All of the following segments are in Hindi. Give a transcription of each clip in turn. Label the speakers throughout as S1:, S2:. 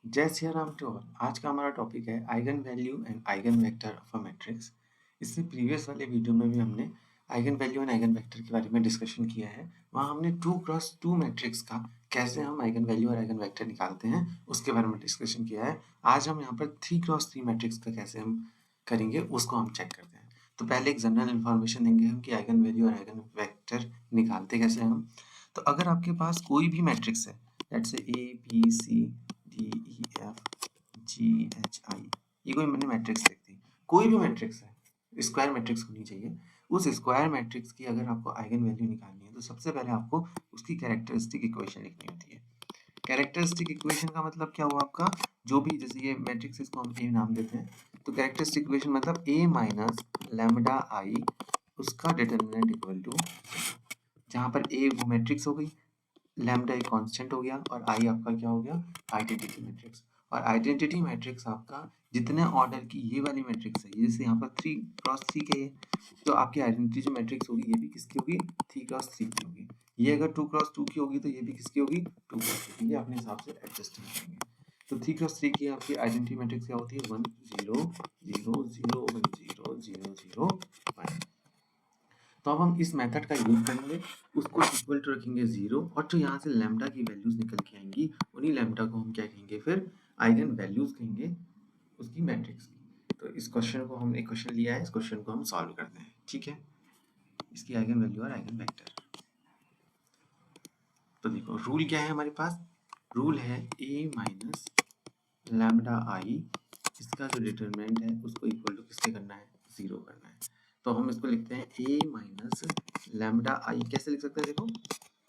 S1: जय सिया राम टू ऑल। आज का हमारा टॉपिक है eigen value and eigen vector of a matrix. इससे प्रीवियस वाले वीडियो में भी हमने eigen value and eigen vector के बारे में डिस्कशन किया है। वहाँ हमने 2x2 मैट्रिक्स का कैसे हम आइगन वैल्यू और आइगन वेक्टर निकालते हैं उसके बारे में डिस्कशन किया है। आज हम यहाँ पर 3x3 मैट्रिक्स का कैसे हम करेंगे उसको हम चेक करते हैं। तो पहले एक जनरल इन्फॉर्मेशन देंगे हम कि आइगन वैल्यू और आइगन वेक्टर निकालते कैसे हैं हम। तो अगर आपके पास कोई भी मैट्रिक्स है, let's say A B C D E F G H I, ये कोई मैंने मैट्रिक्स लिख दी, कोई भी मैट्रिक्स है, स्क्वायर मैट्रिक्स होनी चाहिए। उस स्क्वायर मैट्रिक्स की अगर आपको आइगन वैल्यू निकालनी है तो सबसे पहले आपको उसकी कैरेक्टरिस्टिक इक्वेशन लिखनी होती है। कैरेक्टरिस्टिक इक्वेशन का मतलब क्या हुआ आपका, जो भी जैसे ये मैट्रिक्स इसको हम ए नाम देते हैं, तो कैरेक्टरिस्टिक इक्वेशन मतलब ए माइनस लैम्डा आई उसका डिटर्मिनेंट इक्वल टू, जहाँ पर ए वो मैट्रिक्स हो गई, लैम्डा एक कांस्टेंट हो गया और आई आपका क्या हो गया, आइडेंटिटी मैट्रिक्स। और आइडेंटिटी मैट्रिक्स आपका जितने ऑर्डर की ये वाली मैट्रिक्स है, जैसे यहाँ पर 3x3 के है, तो आपकी आइडेंटिटी जो मैट्रिक्स होगी ये भी किसकी होगी, 3x3 की होगी। ये अगर 2x2 की होगी तो ये भी किसकी होगी, 2x2 की। ये अपने हिसाब से एडजस्ट कर देंगे। तो 3x3 की आपकी आइडेंटिटी मैट्रिक्स क्या होती है, 1 0 0 0 1 0 0 0 1। तो अब हम इस मेथड का यूज करेंगे, उसको इक्वल टू रखेंगे 0, और जो यहाँ से लैम्डा की वैल्यूज निकल के आएंगी उन्हीं लैम्डा को हम क्या कहेंगे, फिर आइगन वैल्यूज कहेंगे उसकी मैट्रिक्स की। तो इस क्वेश्चन को हम एक क्वेश्चन लिया है, इस क्वेश्चन को हम सॉल्व करते हैं, ठीक है। इसकी आइगन वैल्यू और आइगन वेक्टर। तो देखो रूल क्या है हमारे पास, रूल है ए माइनस लैम्डा आई, इसका जो डिटरमिनेंट है उसको इक्वल टू किससे करना है, 0 करना है। तो हम इसको लिखते हैं ए माइनस लैम्डा आई। कैसे लिख सकते हैं, देखो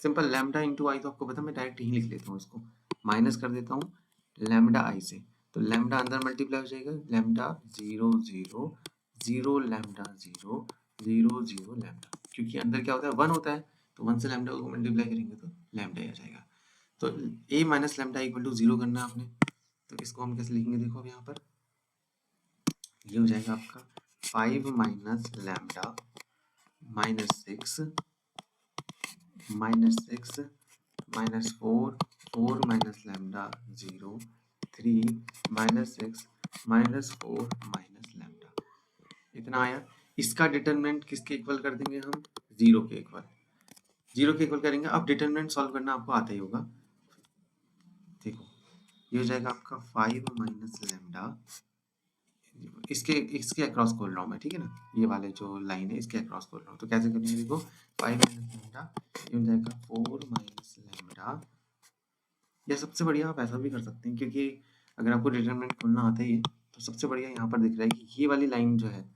S1: सिंपल, लैम्डा इंटू आई तो आपको पता है, मैं डायरेक्ट यही लिख लेता हूँ, इसको माइनस कर देता हूँ लैम्डा आई से। तो लैम्डा अंदर मल्टीप्लाई हो जाएगा, लैम्डा 0 0 0 लैम्डा 0 0 0 लैम्डा, क्योंकि अंदर क्या होता है 1 होता है, तो 1 से लैम्डा को मल्टीप्लाई करेंगे तो लैम्डा ही आ जाएगा। तो ए माइनस लैम्डा इक्वल टू 0 करना है आपने। तो इसको हम कैसे लिखेंगे, देखो अब यहाँ पर ये हो जाएगा आपका 5 minus lambda minus 6 minus 6 minus 4 4 minus lambda 0 3 minus 6 minus 4 minus lambda, इतना आया। इसका डिटरमिनेंट किसके इक्वल कर देंगे हम, 0 के इक्वल, 0 के इक्वल करेंगे। अब डिटरमिनेंट सॉल्व करना आपको आता ही होगा। देखो ये हो जाएगा आपका 5 माइनस लैम्डा, इसके इसके अक्रॉस खोल रहा हूँ मैं, ठीक है ना, ये वाले जो लाइन है इसके अक्रॉस खोल रहा हूँ। तो कैसे करेंगे, देखो 5 माइनस लैम्डा, ये हो जाएगा 4 माइनस लैम्डा। या सबसे बढ़िया आप ऐसा भी कर सकते हैं, क्योंकि अगर आपको डिटरमिनेंट खोलना आता ही है तो सबसे बढ़िया यहाँ पर दिख रहा है कि ये वाली लाइन जो है,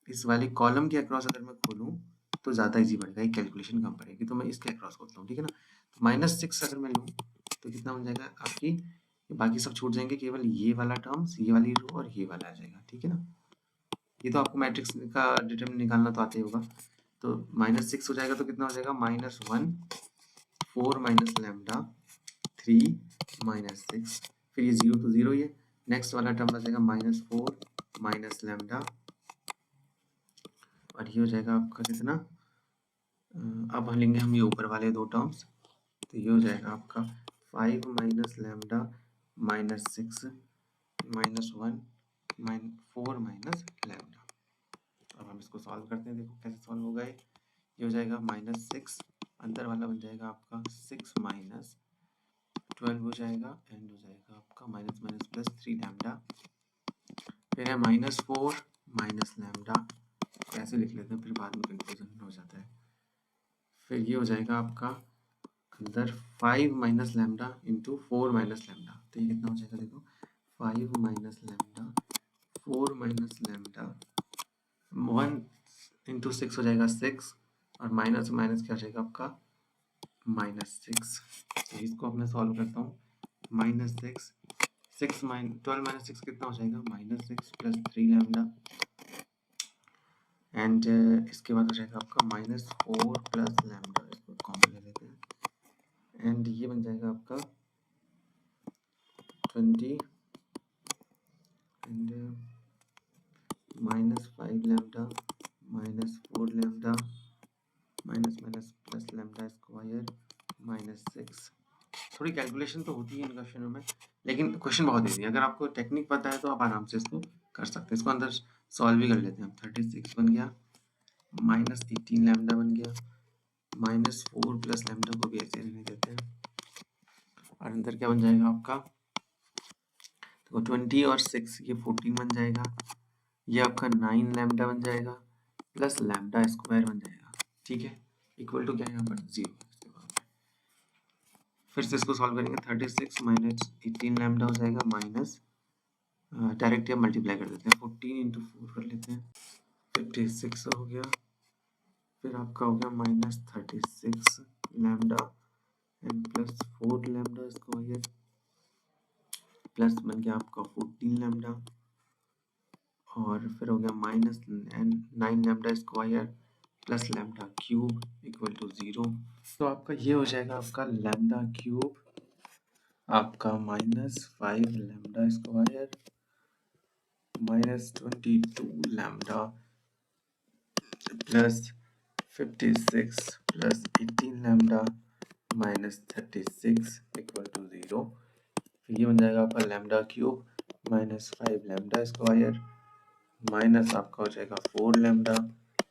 S1: इस वाली कॉलम के अक्रॉस अगर मैं खोलूँ तो ज़्यादा इजी पड़ेगा, ये कैलकुलेशन कम पड़ेगी। तो मैं इसके अक्रॉस खोलता हूँ, ठीक है ना। तो -6 अगर मैं लूँ तो कितना हो जाएगा आपकी, बाकी सब छूट जाएंगे, केवल ये वाला टर्म्स, ये वाली रो और ये वाला आ जाएगा, ठीक है ना। ये तो आपको मैट्रिक्स का डिटरमिनेंट निकालना तो आता ही होगा। तो -6 हो जाएगा तो कितना हो जाएगा, -1 4 माइनस लैम्डा 3 माइनस 6, फिर ये 0 तो 0 ही है। नेक्स्ट वाला टर्म आ जाएगा -4 माइनस लैम्डा, और ये हो जाएगा आपका कितना, अब हम लेंगे हम ये ऊपर वाले दो टर्म्स, तो ये हो जाएगा आपका 5 minus lambda minus 6 -1 4 minus lambda. अब हम इसको सॉल्व करते हैं, देखो कैसे सॉल्व होगा। ये हो जाएगा -6, अंदर वाला बन जाएगा आपका 6 माइनस 12 हो जाएगा, एंड हो जाएगा आपका माइनस माइनस प्लस 3 लैम्डा, फिर है -4 माइनस लैम्डा, ऐसे लिख लेते हैं फिर बाद में कंफ्यूजन हो जाता है। फिर ये हो जाएगा आपका अंदर 5 minus lambda into 4 minus lambda, तो ये कितना हो जाएगा, देखो 5 minus lambda 4 minus lambda 1 into 6 हो जाएगा 6, और माइनस माइनस क्या हो जाएगा आपका -6। तो इसको अब मैं सॉल्व करता हूँ, -6 6 12 माइनस 6 कितना हो जाएगा, -6 प्लस 3 लैम्डा, एंड इसके बाद हो जाएगा आपका -4 प्लस लैम्डा, इसको कॉमन ले लेते हैं, एंड ये बन जाएगा आपका 20 and -5 lambda -4 lambda minus minus plus lambda square -6। थोड़ी कैलकुलेशन तो होती है इन क्वेश्चनों में, लेकिन क्वेश्चन बहुत इजी है। अगर आपको टेक्निक पता है तो आप आराम से इसको कर सकते हैं। इसको अंदर सॉल्व भी कर लेते हैं हम। 36 बन गया, माइनस 18 लैम्डा बन गया, माइनस 4 प्लस लैम्डा को भी ऐसे रहने देते हैं, और अंदर क्या बन जाएगा आपका, तो 20 और 6 ये 14 बन जाएगा, ये आपका 9 लैम्डा बन जाएगा प्लस लैम्डा स्क्वायर बन जाएगा, ठीक है, इक्वल टू क्या है यहाँ पर 0। फिर से इसको सॉल्व करेंगे, 36 माइनस 18 लैम्डा हो जाएगा, माइनस डायरेक्ट या मल्टीप्लाई कर देते हैं, 14 इंटू 4 कर लेते हैं, 56 हो गया, फिर आपका हो गया minus 36 lambda and plus 4 lambda square plus बन गया आपका 14 लैम्डा, और फिर हो गया minus 9 lambda square plus lambda cube equal to 0। तो आपका ये हो जाएगा आपका लैम्डा क्यूब आपका minus 5 lambda square minus 22 lambda plus 56 plus 18 lambda minus 36 equal to 0। फिर ये बन जाएगा आपका lambda cube minus 5 lambda square minus आपका हो जाएगा 4 लैम्डा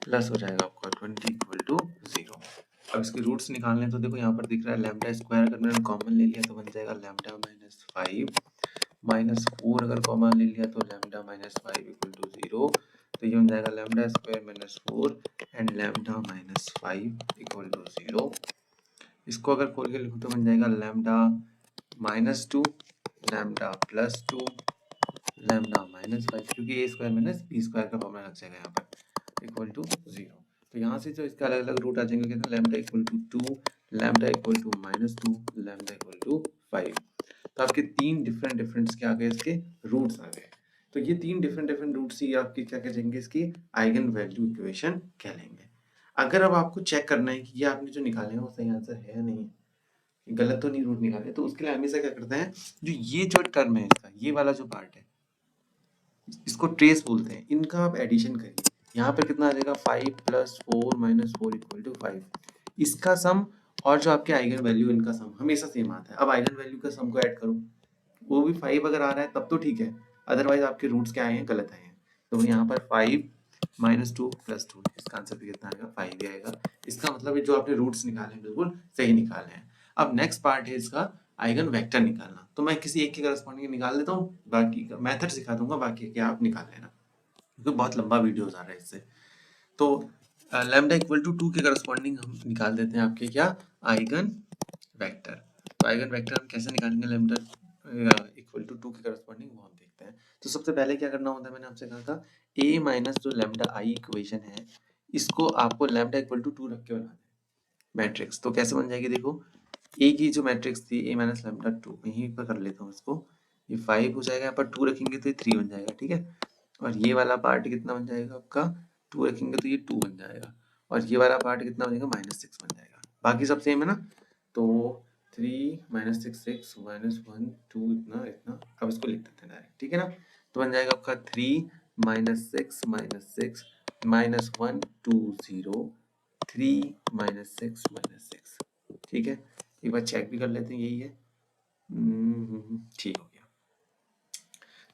S1: प्लस हो जाएगा आपका 20 इक्वल टू 0। अब इसके रूट्स निकालने तो देखो यहाँ पर दिख रहा है लैम्डा स्क्वायर अगर मैंने कॉमन ले लिया तो बन जाएगा लैम्डा माइनस 5 माइनस 4 अगर कॉमन ले लिया तो लैम्डा माइनस 5 इक्वल टू 0। तो ये बन जाएगा lambda square minus 4 and lambda minus 5 equal to 0। इसको अगर खोल के लिखो तो बन जाएगा lambda minus 2 lambda plus 2 lambda minus 5, क्योंकि a square minus b square का फॉर्मूला लग जाएगा यहाँ पर इक्वल टू 0। तो यहाँ से जो इसका अलग अलग रूट आ जाएंगे, कहते हैं lambda equal to 2 lambda equal to minus 2 lambda equal to 5। तो आपके तीन डिफरेंट क्या आ गए, इसके रूट्स आ गए। तो ये तीन डिफरेंट रूट्स ही आपके क्या कहेंगे, इसकी आइगन वैल्यू इक्वेशन कहलाएंगे। अगर अब आपको चेक करना है कि ये आपने जो निकाले हैं वो सही आंसर है या नहीं, गलत तो नहीं रूट निकाले, तो उसके लिए हमेशा क्या करते हैं, जो ये जो टर्म है इसका, ये वाला जो पार्ट है इसको ट्रेस बोलते हैं, इनका आप एडिशन करिए। यहाँ पर कितना आ जाएगा 5 प्लस 4 माइनस 4 इक्वल टू 5, इसका सम और जो आपके आइगन वैल्यू इनका सम हमेशा सेम आता है। अब आइगन वैल्यू का सम को ऐड करो, वो भी 5 अगर आ रहा है तब तो ठीक है, अदरवाइज आपके रूट्स क्या आए हैं, गलत आए हैं। तो यहाँ पर 5 माइनस 2 प्लस 2, इसका आंसर भी कितना आएगा 5 ही आएगा। इसका मतलब जो आपने रूट्स निकाले बिल्कुल सही निकाले हैं। अब नेक्स्ट पार्ट है इसका आइगन वेक्टर निकालना। तो मैं किसी एक के करस्पॉन्डिंग निकाल देता हूँ, बाकी का मेथड सिखा दूंगा, बाकी के आप निकाल लेना क्योंकि बहुत लंबा वीडियोस आ रहा है इससे। तो लैम्डा इक्वल टू 2 के करस्पॉन्डिंग हम निकाल देते हैं आपके क्या, आइगन वेक्टर। तो आइगन वेक्टर हम कैसे निकालेंगे लैम्डा इक्वल टू 2 के करस्पॉन्डिंग, वो हम देखते हैं। तो सबसे पहले क्या करना होता है, मैंने आपसे कहा था a माइनस जो लैम्डा आई इक्वेशन है इसको आपको लैम्डा इक्वल टू 2 रख के बनाना है मैट्रिक्स। तो कैसे बन जाएगी, देखो ए की जो मैट्रिक्स थी a माइनस लैम्डा 2, यहीं पर कर लेता हूँ इसको, ये 5 हो जाएगा, यहाँ पर 2 रखेंगे तो ये 3 बन जाएगा, ठीक है। और ये वाला पार्ट कितना बन जाएगा आपका, 2 रखेंगे तो ये 2 बन जाएगा, और ये वाला पार्ट कितना बनेगा माइनस 6 बन जाएगा। बाकी सब सेम है ना, तो 3 माइनस 6 6 माइनस 1 2 इतना इतना, अब इसको लिख देते हैं डायरेक्ट, ठीक है ना। तो बन जाएगा आपका 3 माइनस 6 माइनस 1 2 0 3 माइनस 6, ठीक है। एक बार चेक भी कर लेते हैं, यही है, ठीक हो गया।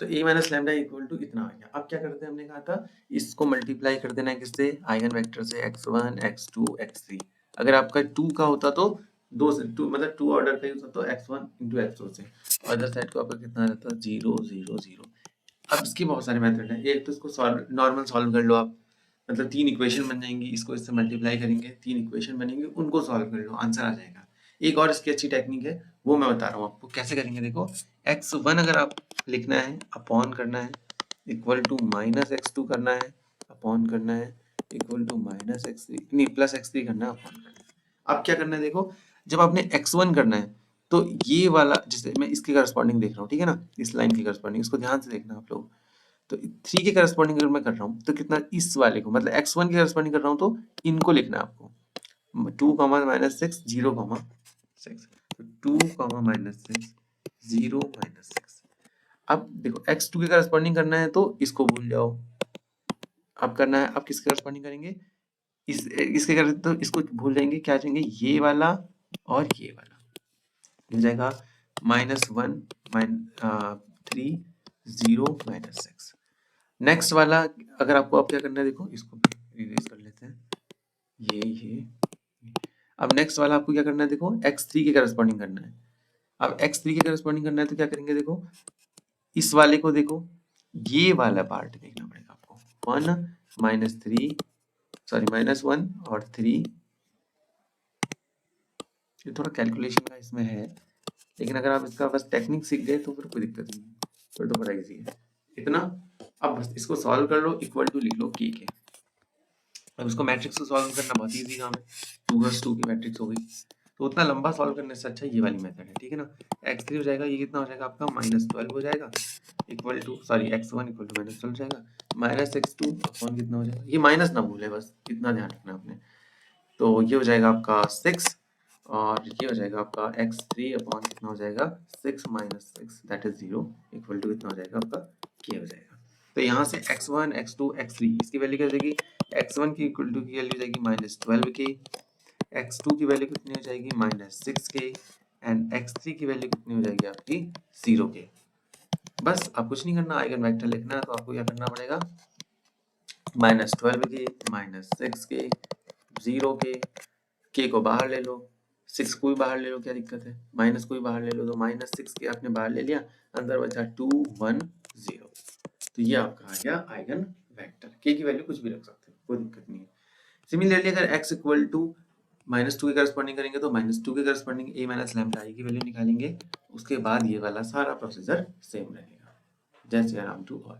S1: तो a minus lambda equal to इतना आ गया। अब क्या करते हैं, हमने कहा था इसको मल्टीप्लाई कर देना है किससे, आइगन वेक्टर से, x1 x2 x3। अगर आपका 2 का होता तो 2 से 2 मतलब 2 ऑर्डर का ही होता तो x1 इंटू x2 से, अदर साइड को आपका कितना रहता 0 0 0। अब इसके बहुत सारे मेथड हैं, एक तो इसको नॉर्मल सॉल्व कर लो आप, मतलब 3 इक्वेशन बन जाएंगी, इसको इससे मल्टीप्लाई करेंगे 3 इक्वेशन बनेंगे, उनको सॉल्व कर लो आंसर आ जाएगा। एक और इसकी अच्छी टेक्निक है वो मैं बता रहा हूँ आपको कैसे करेंगे। देखो x1 अगर आप लिखना है अपॉन करना है इक्वल टू माइनस x2 करना है अपॉन करना है इक्वल टू माइनस x3 नहीं प्लस x3 करना है अपॉन करना है। अब क्या करना है, देखो जब आपने x1 करना है तो ये वाला, जैसे मैं इसके करस्पॉन्डिंग देख रहा हूँ, ठीक है ना, इस लाइन की करस्पॉन्डिंग, इसको ध्यान से देखना आप लोग। तो 3 के करस्पॉन्डिंग अगर मैं कर रहा हूँ तो कितना, इस वाले को मतलब x1 के करस्पॉन्डिंग कर रहा हूँ तो इनको लिखना है आपको, 2 माइनस 6 0 6, तो 2 माइनस 6 0 माइनस 6। अब देखो x2 के करस्पॉन्डिंग करना है तो इसको भूल जाओ, अब करना है, अब किसके करस्पॉन्डिंग करेंगे, इसके कर तो इसको भूल जाएंगे, क्या जाएंगे ये वाला और ये वाला, मिल जाएगा -1 -3 0 -6। नेक्स्ट वाला अगर आपको अब क्या करना है, देखो इसको इरेज कर लेते हैं, ये अब नेक्स्ट वाला आपको क्या करना है, देखो x3 के करस्पॉन्डिंग करना है। अब x3 के करस्पॉन्डिंग करना है तो क्या करेंगे, देखो इस वाले को, देखो ये वाला पार्ट देखना पड़ेगा आपको, 1 और 3। ये थोड़ा कैलकुलेशन का इसमें है, लेकिन अगर आप इसका बस टेक्निक सीख गए तो फिर कोई दिक्कत नहीं है, फिर तो बड़ा इजी है इतना। अब बस इसको सॉल्व कर लो, इक्वल टू लिख लो के। अब इसको मैट्रिक्स को सॉल्व करना बहुत इजी काम है, 2 की मैट्रिक्स हो गई, तो उतना लंबा सॉल्व करने से अच्छा ये वाली मेथड है, ठीक है ना। x3 हो जाएगा, ये कितना हो जाएगा आपका -12 हो जाएगा, equal to sorry x1 equal to -12 जाएगा, -x2 अपॉन कितना हो जाएगा, ये माइनस ना भूले, बस इतना ध्यान रखना आपने। तो ये हो जाएगा आपका 6 और ये हो जाएगा आपका x3 अपॉन कितना हो जाएगा 6 - 6 दैट इज 0 इक्वल टू कितना हो जाएगा आपका k हो जाएगा। तो यहाँ से x1 x2 x3 इसकी वैल्यू क्या हो जाएगी, x1 की इक्वल टू की वैल्यू जाएगी -12k, x2 की वैल्यू कितनी हो जाएगी -6k एंड x3 की वैल्यू कितनी हो जाएगी आपकी 0k। बस अब कुछ नहीं करना, आइगन वेक्टर लिखना है तो आपको क्या करना पड़ेगा, -12k -6k 0k, k को बाहर ले लो, 6 को भी बाहर ले लो, क्या दिक्कत है, माइनस को भी बाहर ले लो, तो -6k आपने बाहर ले लिया, अंदर बचा 2 1 0। तो ये आपका आ गया आइगन वेक्टर, k की वैल्यू कुछ भी रख सकते हो, कोई दिक्कत नहीं है। सिमिलरली अगर x इक्वल टू -2 के करस्पॉन्डिंग करेंगे तो -2 के corresponding a minus lambda i की वैल्यू निकालेंगे, उसके बाद ये वाला सारा प्रोसीजर सेम रहेगा। जय श्री राम टू ऑल।